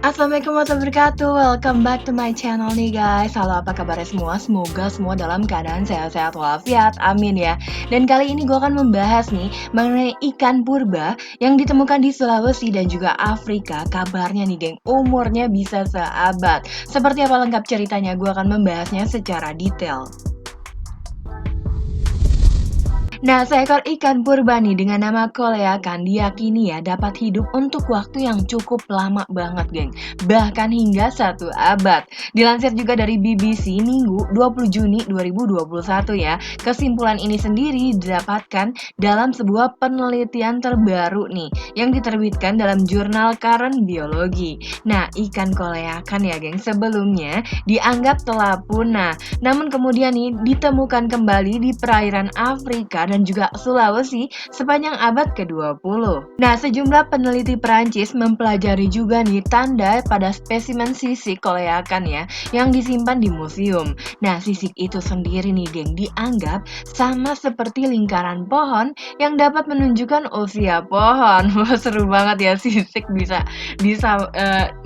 Assalamualaikum warahmatullahi wabarakatuh. Welcome back to my channel nih guys. Halo, apa kabarnya semua? Semoga semua dalam keadaan sehat-sehat walafiat. Amin ya. Dan kali ini gue akan membahas nih mengenai ikan purba yang ditemukan di Sulawesi dan juga Afrika. Kabarnya nih geng, umurnya bisa seabad. Seperti apa lengkap ceritanya? Gue akan membahasnya secara detail. Nah, seekor ikan purba nih dengan nama koleakan diyakini ya dapat hidup untuk waktu yang cukup lama banget, geng. Bahkan hingga 1 abad. Dilansir juga dari BBC Minggu 20 Juni 2021 ya. Kesimpulan ini sendiri didapatkan dalam sebuah penelitian terbaru nih yang diterbitkan dalam jurnal Current Biology. Nah, ikan koleakan ya, geng, sebelumnya dianggap telah punah. Namun kemudian nih ditemukan kembali di perairan Afrika dan juga Sulawesi sepanjang abad ke-20. Nah, sejumlah peneliti Perancis mempelajari juga nih tanda pada spesimen sisik koleakan ya yang disimpan di museum. Nah, sisik itu sendiri nih geng dianggap sama seperti lingkaran pohon yang dapat menunjukkan usia pohon. Wah, seru banget ya sisik bisa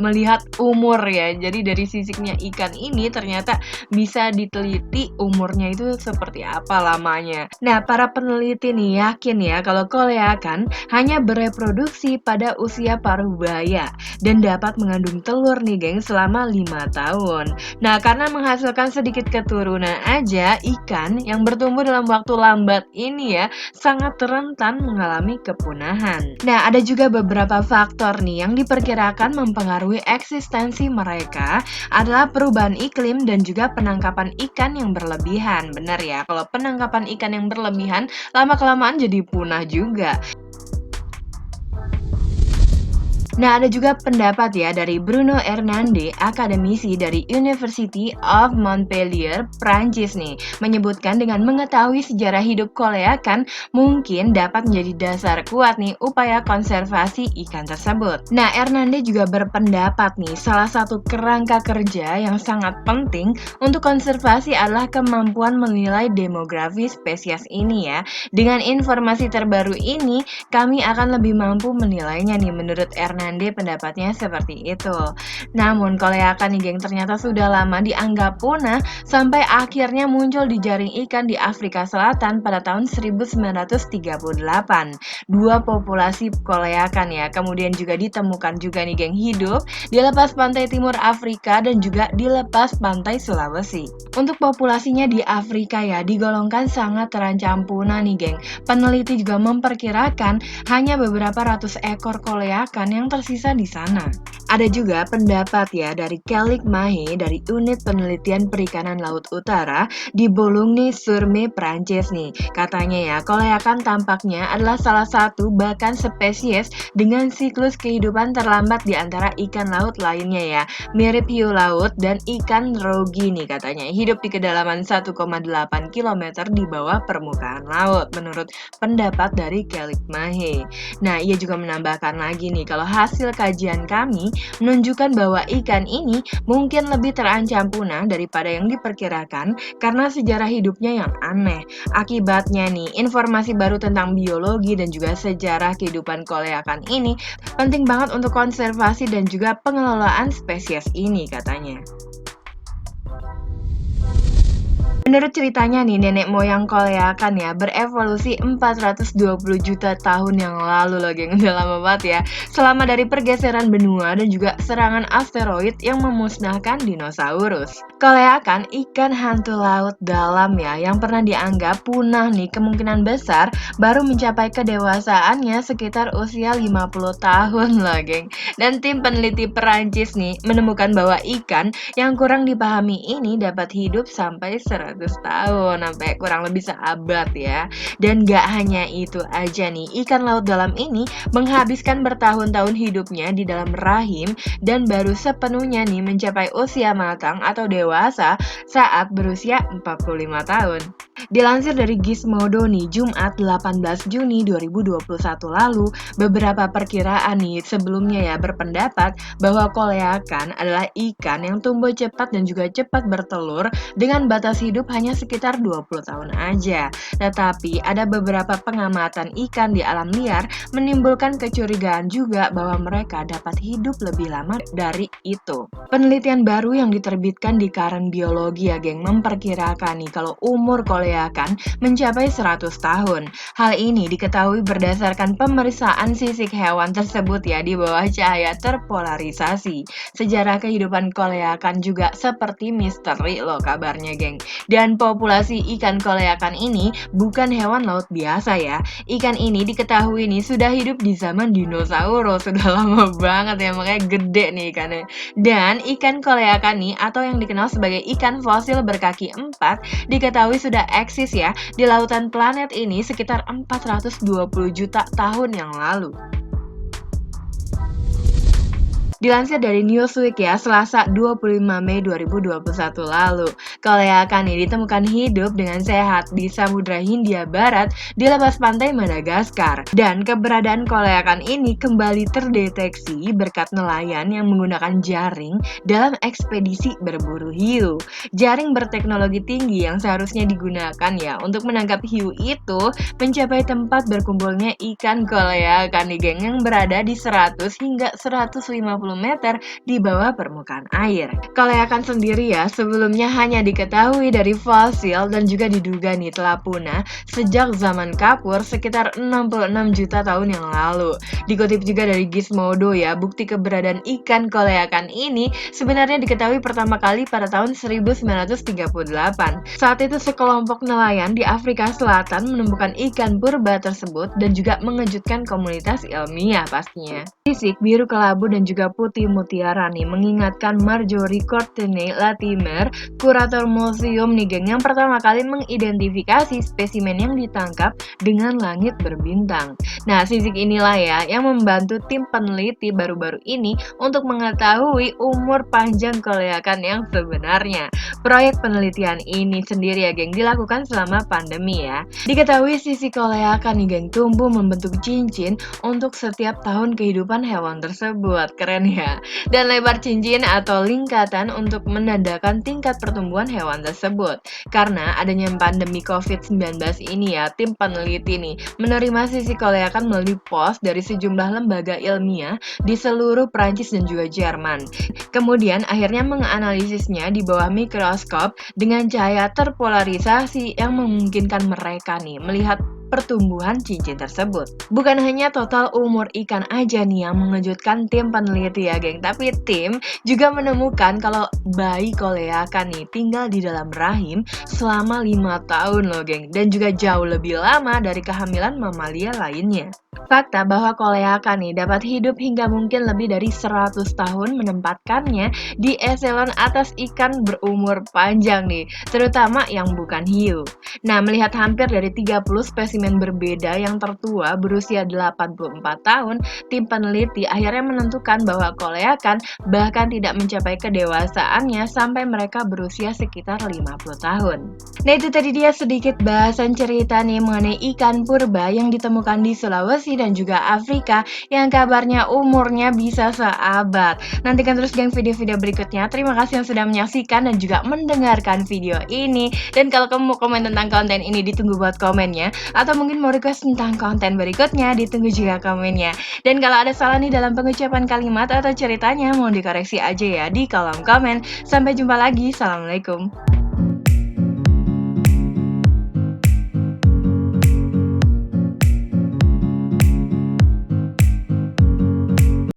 melihat umur ya. Jadi dari sisiknya ikan ini ternyata bisa diteliti umurnya itu seperti apa lamanya. Nah, para peneliti nih yakin ya kalau koleakan hanya bereproduksi pada usia parubaya dan dapat mengandung telur nih geng selama 5 tahun. Nah, karena menghasilkan sedikit keturunan aja, ikan yang bertumbuh dalam waktu lambat ini ya sangat rentan mengalami kepunahan. Nah, ada juga beberapa faktor nih yang diperkirakan mempengaruhi eksistensi mereka adalah perubahan iklim dan juga penangkapan ikan yang berlebihan. Benar ya, kalau penangkapan ikan yang berlebihan lama-kelamaan jadi punah juga. Nah, ada juga pendapat ya dari Bruno Hernande, akademisi dari University of Montpellier, Prancis nih, menyebutkan dengan mengetahui sejarah hidup koleakan mungkin dapat menjadi dasar kuat nih upaya konservasi ikan tersebut. Nah, Hernande juga berpendapat nih, salah satu kerangka kerja yang sangat penting untuk konservasi adalah kemampuan menilai demografi spesies ini ya. Dengan informasi terbaru ini, kami akan lebih mampu menilainya nih menurut Hernande pendapatnya seperti itu. Namun koleakan nih geng ternyata sudah lama dianggap punah sampai akhirnya muncul di jaring ikan di Afrika Selatan pada tahun 1938. Dua populasi koleakan ya kemudian juga ditemukan juga nih geng hidup di lepas pantai timur Afrika dan juga di lepas pantai Sulawesi. Untuk populasinya di Afrika ya digolongkan sangat terancam punah nih geng. Peneliti juga memperkirakan hanya beberapa ratus ekor koleakan yang tersisa di sana. Ada juga pendapat ya dari Kelly Mahe dari Unit Penelitian Perikanan Laut Utara di Boulogne-sur-Mer, Prancis nih. Katanya ya, koleakan tampaknya adalah salah satu bahkan spesies dengan siklus kehidupan terlambat di antara ikan laut lainnya ya. Mirip hiu laut dan ikan rogi nih katanya. Hidup di kedalaman 1,8 km di bawah permukaan laut menurut pendapat dari Kelly Mahe. Nah, ia juga menambahkan lagi nih kalau hasil kajian kami menunjukkan bahwa ikan ini mungkin lebih terancam punah daripada yang diperkirakan karena sejarah hidupnya yang aneh. Akibatnya nih, informasi baru tentang biologi dan juga sejarah kehidupan koleakan ini penting banget untuk konservasi dan juga pengelolaan spesies ini katanya. Menurut ceritanya nih, nenek moyang koleakan ya berevolusi 420 juta tahun yang lalu loh geng, udah lama banget ya. Selama dari pergeseran benua dan juga serangan asteroid yang memusnahkan dinosaurus. Koleakan ikan hantu laut dalam ya, yang pernah dianggap punah nih kemungkinan besar baru mencapai kedewasaannya sekitar usia 50 tahun loh geng. Dan tim peneliti Perancis nih menemukan bahwa ikan yang kurang dipahami ini dapat hidup sampai 100 tahun, sampai kurang lebih seabad ya. Dan gak hanya itu aja nih, ikan laut dalam ini menghabiskan bertahun-tahun hidupnya di dalam rahim dan baru sepenuhnya nih mencapai usia matang atau dewasa saat berusia 45 tahun. Dilansir dari Gizmodo nih, Jumat 18 Juni 2021 lalu, beberapa perkiraan nih sebelumnya ya berpendapat bahwa koleakan adalah ikan yang tumbuh cepat dan juga cepat bertelur dengan batas hidup hidup hanya sekitar 20 tahun aja. Tetapi ada beberapa pengamatan ikan di alam liar menimbulkan kecurigaan juga bahwa mereka dapat hidup lebih lama dari itu. Penelitian baru yang diterbitkan di Current Biology ya geng memperkirakan nih kalau umur koleakan mencapai 100 tahun. Hal ini diketahui berdasarkan pemeriksaan sisik hewan tersebut ya di bawah cahaya terpolarisasi. Sejarah kehidupan koleakan juga seperti misteri loh kabarnya geng. Dan populasi ikan koleakan ini bukan hewan laut biasa ya. Ikan ini diketahui nih sudah hidup di zaman dinosaurus, sudah lama banget ya makanya gede nih ikannya. Dan ikan koleakan nih atau yang dikenal sebagai ikan fosil berkaki empat diketahui sudah eksis ya di lautan planet ini sekitar 420 juta tahun yang lalu. Dilansir dari Newsweek ya, Selasa 25 Mei 2021 lalu, koleakan ini ditemukan hidup dengan sehat di Samudra Hindia Barat di lepas pantai Madagaskar. Dan keberadaan koleakan ini kembali terdeteksi berkat nelayan yang menggunakan jaring dalam ekspedisi berburu hiu. Jaring berteknologi tinggi yang seharusnya digunakan ya untuk menangkap hiu itu mencapai tempat berkumpulnya ikan koleakan nih geng yang berada di 100 hingga 150 meter di bawah permukaan air. Koleakan sendiri ya sebelumnya hanya diketahui dari fosil dan juga diduga nih telah punah sejak zaman kapur sekitar 66 juta tahun yang lalu. Dikutip juga dari Gizmodo ya, bukti keberadaan ikan koleakan ini sebenarnya diketahui pertama kali pada tahun 1938. Saat itu sekelompok nelayan di Afrika Selatan menemukan ikan purba tersebut dan juga mengejutkan komunitas ilmiah pastinya. Fisik biru kelabu dan juga putih mutiara nih mengingatkan Marjorie Courtney Latimer, kurator museum nih geng yang pertama kali mengidentifikasi spesimen yang ditangkap dengan langit berbintang. Nah, sisik inilah ya yang membantu tim peneliti baru-baru ini untuk mengetahui umur panjang koleakan yang sebenarnya. Proyek penelitian ini sendiri ya geng dilakukan selama pandemi ya. Diketahui sisik koleakan nih geng tumbuh membentuk cincin untuk setiap tahun kehidupan hewan tersebut. Keren ya. Dan lebar cincin atau lingkatan untuk menandakan tingkat pertumbuhan hewan tersebut. Karena adanya pandemi COVID-19 ini ya, tim peneliti nih menerima sisik koleakan melalui pos dari sejumlah lembaga ilmiah di seluruh Prancis dan juga Jerman. Kemudian akhirnya menganalisisnya di bawah mikroskop dengan cahaya terpolarisasi yang memungkinkan mereka nih melihat pertumbuhan cincin tersebut. Bukan hanya total umur ikan aja nih yang mengejutkan tim peneliti ya geng, tapi tim juga menemukan kalau bayi koleakan nih tinggal di dalam rahim selama 5 tahun loh geng, dan juga jauh lebih lama dari kehamilan mamalia lainnya. Fakta bahwa koleakan nih dapat hidup hingga mungkin lebih dari 100 tahun menempatkannya di eselon atas ikan berumur panjang nih, terutama yang bukan hiu. Nah, melihat hampir dari 30 spesimen berbeda yang tertua berusia 84 tahun, tim peneliti akhirnya menentukan bahwa koleakan bahkan tidak mencapai kedewasaannya sampai mereka berusia sekitar 50 tahun. Nah, itu tadi dia sedikit bahasan cerita nih mengenai ikan purba yang ditemukan di Sulawesi dan juga Afrika yang kabarnya umurnya bisa seabad. Nantikan terus geng video-video berikutnya. Terima kasih yang sudah menyaksikan dan juga mendengarkan video ini. Dan kalau kamu mau komen tentang konten ini, ditunggu buat komennya. Atau mungkin mau request tentang konten berikutnya, ditunggu juga komennya. Dan kalau ada salah nih dalam pengucapan kalimat atau ceritanya, mau dikoreksi aja ya di kolom komen. Sampai jumpa lagi. Assalamualaikum.